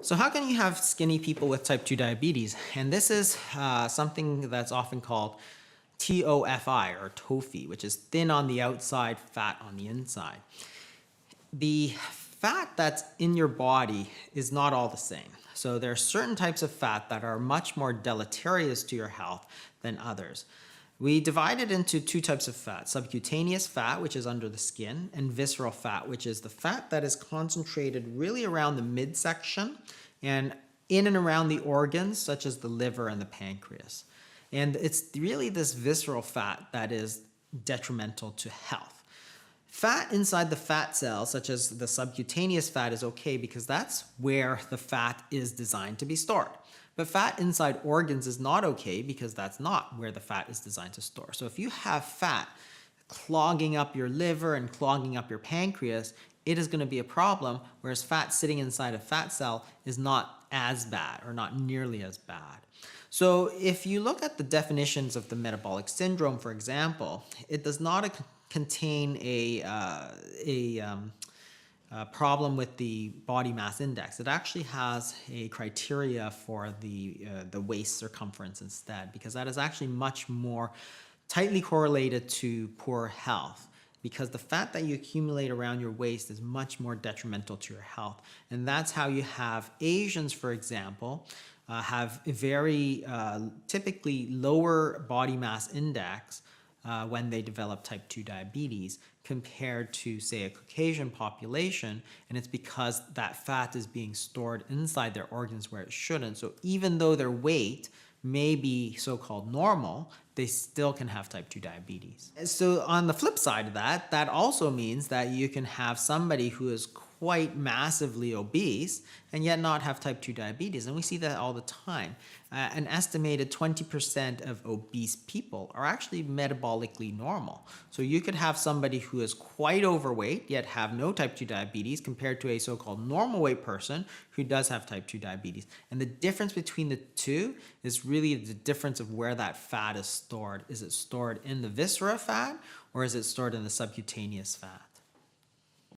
So how can you have skinny people with type 2 diabetes? And this is something that's often called TOFI or TOFI, which is thin on the outside, fat on the inside. The fat that's in your body is not all the same. So there are certain types of fat that are much more deleterious to your health than others. We divide it into two types of fat: subcutaneous fat, which is under the skin, and visceral fat, which is the fat that is concentrated really around the midsection and in and around the organs, such as the liver and the pancreas. And it's really this visceral fat that is detrimental to health. Fat inside the fat cells, such as the subcutaneous fat, is okay because that's where the fat is designed to be stored. But fat inside organs is not okay because that's not where the fat is designed to store. So if you have fat clogging up your liver and clogging up your pancreas, it is going to be a problem, whereas fat sitting inside a fat cell is not as bad or not nearly as bad. So if you look at the definitions of the metabolic syndrome, for example, it does not contain a problem with the body mass index. It actually has a criteria for the waist circumference instead, because that is actually much more tightly correlated to poor health, because the fat that you accumulate around your waist is much more detrimental to your health. And that's how you have Asians, for example, have a very typically lower body mass index when they develop type 2 diabetes compared to, say, a Caucasian population, and it's because that fat is being stored inside their organs where it shouldn't. So even though their weight may be so-called normal, they still can have type 2 diabetes. And so on the flip side of that, that also means that you can have somebody who is quite massively obese and yet not have type 2 diabetes. And we see that all the time. An estimated 20% of obese people are actually metabolically normal. So you could have somebody who is quite overweight yet have no type 2 diabetes compared to a so-called normal weight person who does have type 2 diabetes. And the difference between the two is really the difference of where that fat is stored. Is it stored in the viscera fat, or is it stored in the subcutaneous fat?